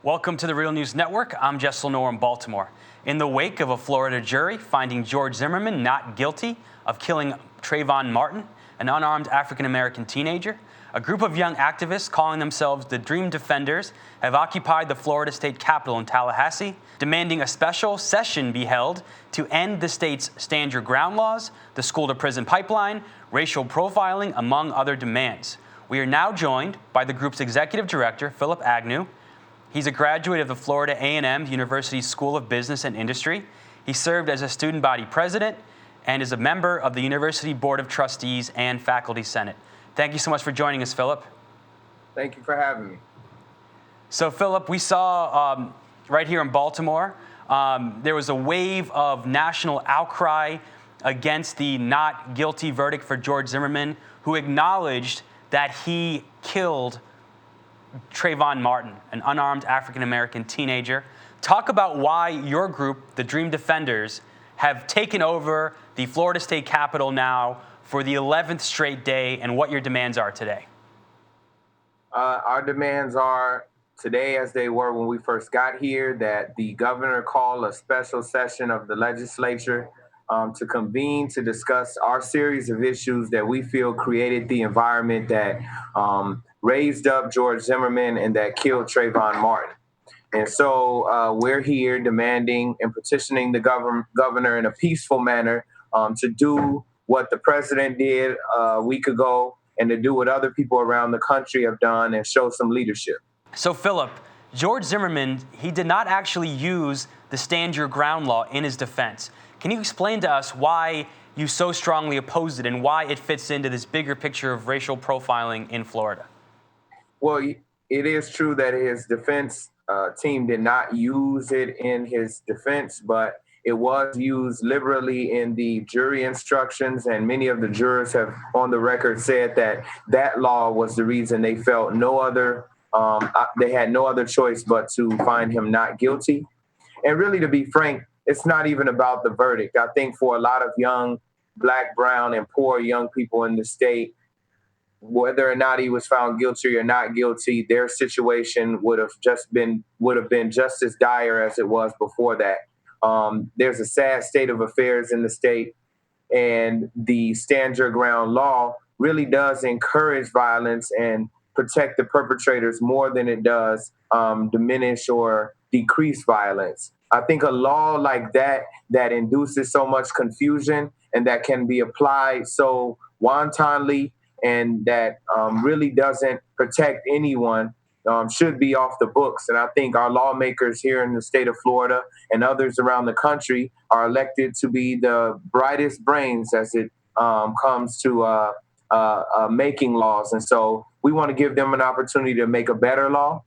Welcome to the Real News Network. I'm Jess Lenore in Baltimore. In the wake of a Florida jury finding George Zimmerman not guilty of killing Trayvon Martin, an unarmed African-American teenager, a group of young activists calling themselves the Dream Defenders have occupied the Florida State Capitol in Tallahassee, demanding a special session be held to end the state's stand your ground laws, the school-to-prison pipeline, racial profiling, among other demands. We are now joined by the group's executive director, Philip Agnew. He's a graduate of the Florida A&M University School of Business and Industry. He served as a student body president and is a member of the University Board of Trustees and Faculty Senate. Thank you so much for joining us, Philip. Thank you for having me. So, Philip, we saw right here in Baltimore, there was a wave of national outcry against the not guilty verdict for George Zimmerman, who acknowledged that he killed Trayvon Martin, an unarmed African-American teenager. Talk about why your group, the Dream Defenders, have taken over the Florida State Capitol now for the 11th straight day and what your demands are today. Our demands are today, as they were when we first got here, that the governor call a special session of the legislature to convene to discuss our series of issues that we feel created the environment that raised up George Zimmerman and that killed Trayvon Martin. And so we're here demanding and petitioning the governor in a peaceful manner to do what the president did a week ago and to do what other people around the country have done and show some leadership. So, Philip, George Zimmerman, he did not actually use the stand your ground law in his defense. Can you explain to us why you so strongly oppose it and why it fits into this bigger picture of racial profiling in Florida? Well, it is true that his defense team did not use it in his defense, but it was used liberally in the jury instructions, and many of the jurors have on the record said that that law was the reason they felt they had no other choice but to find him not guilty. And really, to be frank, it's not even about the verdict. I think for a lot of young Black, brown, and poor young people in the state, whether or not he was found guilty or not guilty, their situation would have been just as dire as it was before that. There's a sad state of affairs in the state, and the stand your ground law really does encourage violence and protect the perpetrators more than it does diminish or decrease violence. I think a law like that induces so much confusion and that can be applied so wantonly and that really doesn't protect anyone should be off the books. And I think our lawmakers here in the state of Florida and others around the country are elected to be the brightest brains as it comes to making laws. And so we want to give them an opportunity to make a better law,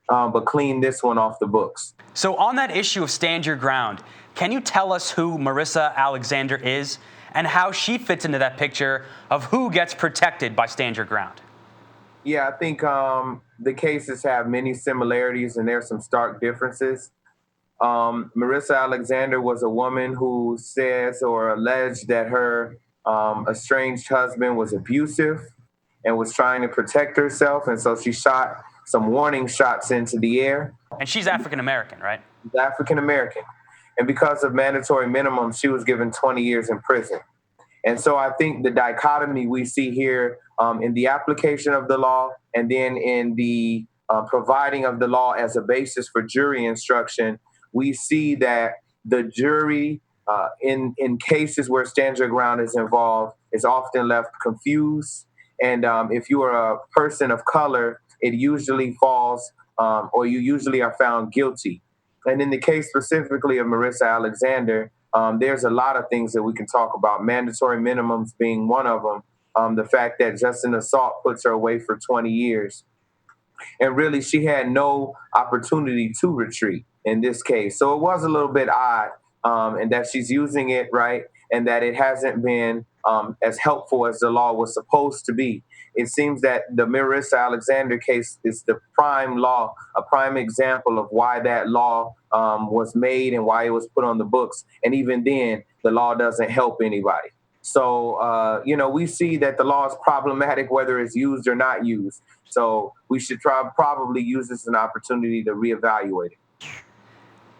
but clean this one off the books. So on that issue of stand your ground, can you tell us who Marissa Alexander is and how she fits into that picture of who gets protected by stand your ground? Yeah, I think the cases have many similarities and there's some stark differences. Marissa Alexander was a woman who says or alleged that her estranged husband was abusive and was trying to protect herself. And so she shot some warning shots into the air. And she's African-American, right? She's African-American. And because of mandatory minimum, she was given 20 years in prison. And so I think the dichotomy we see here in the application of the law and then in the providing of the law as a basis for jury instruction, we see that the jury in cases where stand your ground is involved is often left confused. And if you are a person of color, it usually falls or you usually are found guilty. And in the case specifically of Marissa Alexander, there's a lot of things that we can talk about, mandatory minimums being one of them. The fact that just an assault puts her away for 20 years. And really, she had no opportunity to retreat in this case. So it was a little bit odd and that she's using it, right, and that it hasn't been as helpful as the law was supposed to be. It seems that the Marissa Alexander case is the prime law, a prime example of why that law was made and why it was put on the books. And even then, the law doesn't help anybody. So, we see that the law is problematic whether it's used or not used. So we should probably use this as an opportunity to reevaluate it.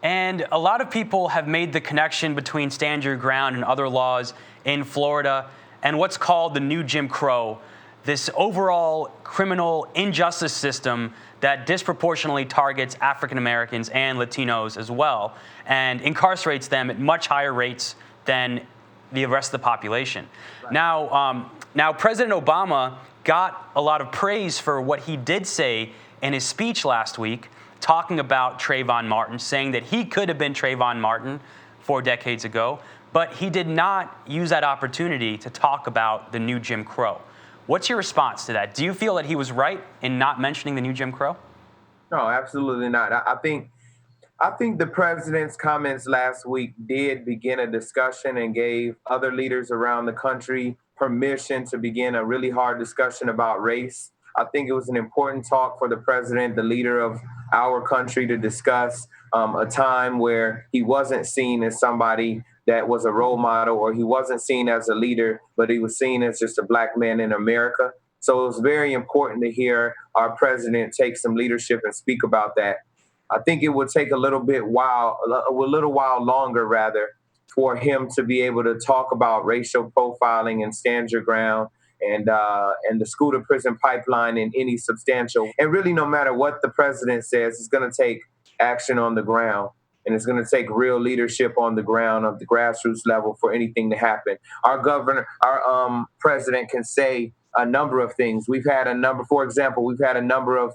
And a lot of people have made the connection between Stand Your Ground and other laws in Florida and what's called the new Jim Crow, this overall criminal injustice system that disproportionately targets African Americans and Latinos as well, and incarcerates them at much higher rates than the rest of the population. Right. Now, President Obama got a lot of praise for what he did say in his speech last week, talking about Trayvon Martin, saying that he could have been Trayvon Martin 4 decades ago, but he did not use that opportunity to talk about the new Jim Crow. What's your response to that? Do you feel that he was right in not mentioning the new Jim Crow? No, absolutely not. I think the president's comments last week did begin a discussion and gave other leaders around the country permission to begin a really hard discussion about race. I think it was an important talk for the president, the leader of our country, to discuss a time where he wasn't seen as somebody that was a role model, or he wasn't seen as a leader, but he was seen as just a black man in America. So it was very important to hear our president take some leadership and speak about that. I think it would take a little while longer, rather, for him to be able to talk about racial profiling and stand your ground and the school to prison pipeline in any substantial. And really, no matter what the president says, it's going to take action on the ground. And it's going to take real leadership on the ground, of the grassroots level, for anything to happen. Our president can say a number of things. For example, we've had a number of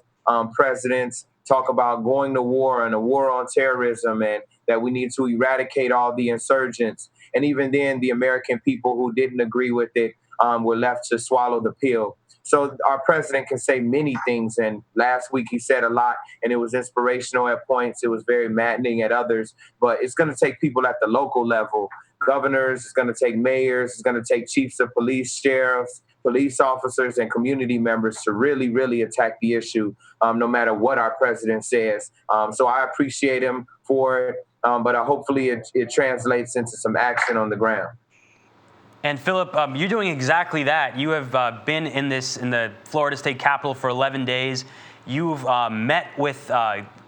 presidents talk about going to war and a war on terrorism, and that we need to eradicate all the insurgents. And even then, the American people who didn't agree with it were left to swallow the pill. So our president can say many things. And last week he said a lot, and it was inspirational at points. It was very maddening at others. But it's going to take people at the local level, governors, it's going to take mayors, it's going to take chiefs of police, sheriffs, police officers, and community members to really, really attack the issue, no matter what our president says. So I appreciate him for it, but hopefully it translates into some action on the ground. And Philip, you're doing exactly that. You have been in the Florida State Capitol for 11 days. You've met with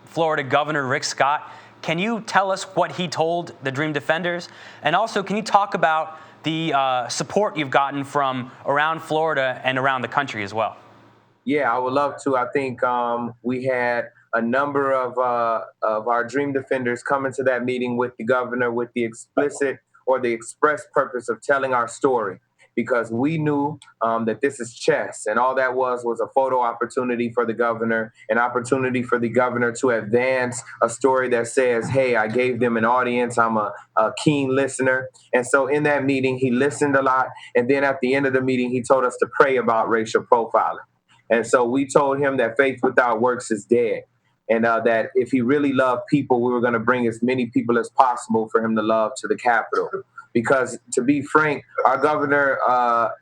Florida Governor Rick Scott. Can you tell us what he told the Dream Defenders? And also, can you talk about the support you've gotten from around Florida and around the country as well? Yeah, I would love to. I think we had a number of our Dream Defenders coming to that meeting with the governor with the explicit or the express purpose of telling our story, because we knew that this is chess, and all that was a photo opportunity for the governor, an opportunity for the governor to advance a story that says, hey, I gave them an audience, I'm a keen listener. And so in that meeting, he listened a lot, and then at the end of the meeting, he told us to pray about racial profiling. And so we told him that faith without works is dead. And that if he really loved people, we were going to bring as many people as possible for him to love to the Capitol. Because to be frank, our governor,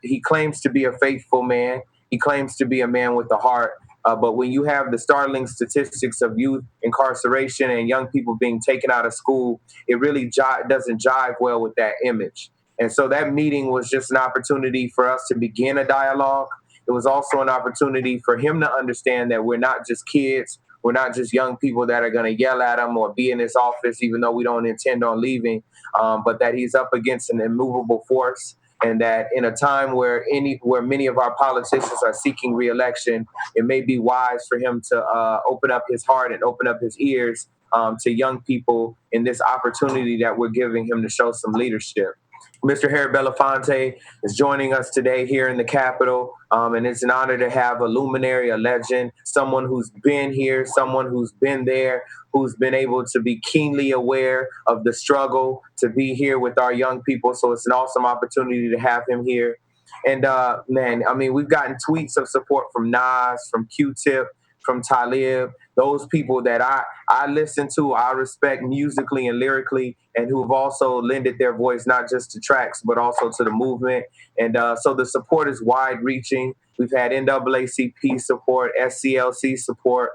he claims to be a faithful man. He claims to be a man with a heart. But when you have the startling statistics of youth incarceration and young people being taken out of school, it really doesn't jive well with that image. And so that meeting was just an opportunity for us to begin a dialogue. It was also an opportunity for him to understand that we're not just kids. We're not just young people that are going to yell at him or be in his office, even though we don't intend on leaving, but that he's up against an immovable force, and that in a time where many of our politicians are seeking re-election, it may be wise for him to open up his heart and open up his ears to young people in this opportunity that we're giving him to show some leadership. Mr. Harry Belafonte is joining us today here in the Capitol, and it's an honor to have a luminary, a legend, someone who's been here, someone who's been there, who's been able to be keenly aware of the struggle to be here with our young people. So it's an awesome opportunity to have him here. And man, I mean, we've gotten tweets of support from Nas, from Q-Tip, from Talib, those people that I listen to, I respect musically and lyrically, and who have also lended their voice not just to tracks, but also to the movement. And so the support is wide reaching. We've had NAACP support, SCLC support,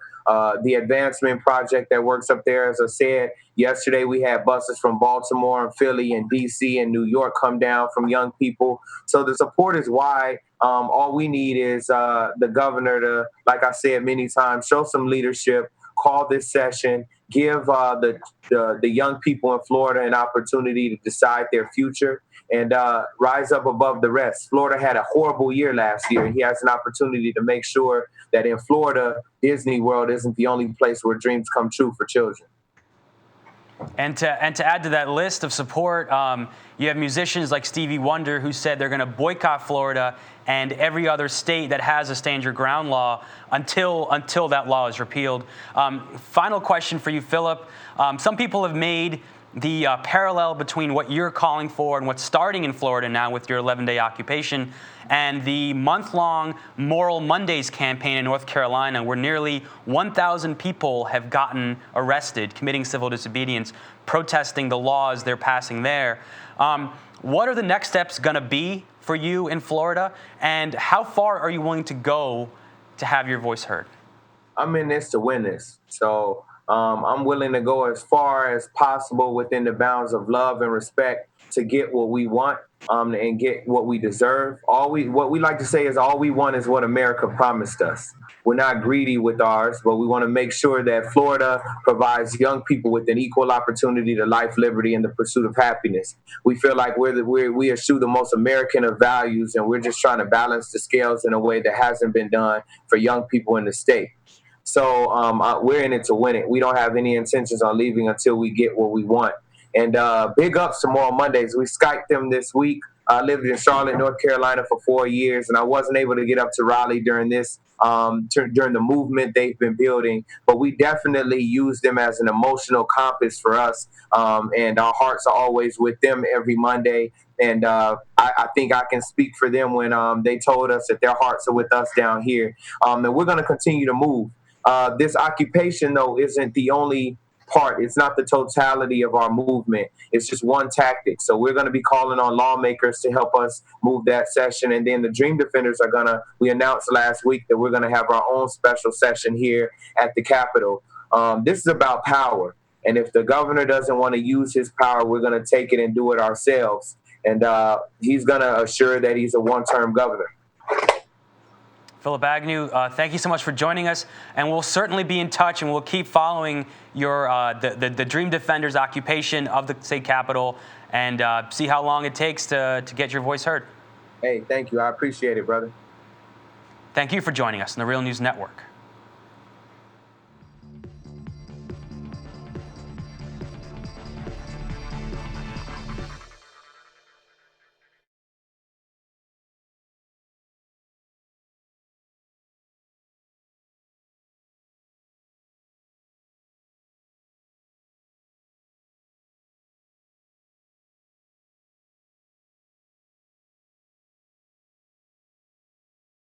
the advancement project that works up there. As I said yesterday, we had buses from Baltimore and Philly and DC and New York come down from young people. So the support is wide. All we need is the governor to, like I said many times, show some leadership, call this session, give the young people in Florida an opportunity to decide their future and rise up above the rest. Florida had a horrible year last year, and he has an opportunity to make sure that in Florida, Disney World isn't the only place where dreams come true for children. And to add to that list of support, you have musicians like Stevie Wonder who said they're going to boycott Florida and every other state that has a stand your ground law until that law is repealed. Final question for you, Philip. Some people have made the parallel between what you're calling for and what's starting in Florida now with your 11-day occupation and the month-long Moral Mondays campaign in North Carolina, where nearly 1,000 people have gotten arrested, committing civil disobedience, protesting the laws they're passing there. What are the next steps going to be for you in Florida, and how far are you willing to go to have your voice heard? I'm in this to win this. So I'm willing to go as far as possible within the bounds of love and respect to get what we want and get what we deserve. What we like to say is all we want is what America promised us. We're not greedy with ours, but we want to make sure that Florida provides young people with an equal opportunity to life, liberty, and the pursuit of happiness. We feel like we eschew the most American of values, and we're just trying to balance the scales in a way that hasn't been done for young people in the state. So we're in it to win it. We don't have any intentions on leaving until we get what we want. And big ups to Moral Mondays. We Skyped them this week. I lived in Charlotte, North Carolina for 4 years, and I wasn't able to get up to Raleigh during this during the movement they've been building. But we definitely use them as an emotional compass for us, and our hearts are always with them every Monday. And I think I can speak for them when they told us that their hearts are with us down here. And we're going to continue to move. This occupation, though, isn't the only part. It's not the totality of our movement. It's just one tactic. So we're going to be calling on lawmakers to help us move that session. And then the Dream Defenders are going to, we announced last week that we're going to have our own special session here at the Capitol. This is about power. And if the governor doesn't want to use his power, we're going to take it and do it ourselves. And he's going to assure that he's a one-term governor. Philip Agnew, thank you so much for joining us, and we'll certainly be in touch, and we'll keep following your the Dream Defenders occupation of the state capitol, and see how long it takes to get your voice heard. Hey, thank you. I appreciate it, brother. Thank you for joining us on the Real News Network.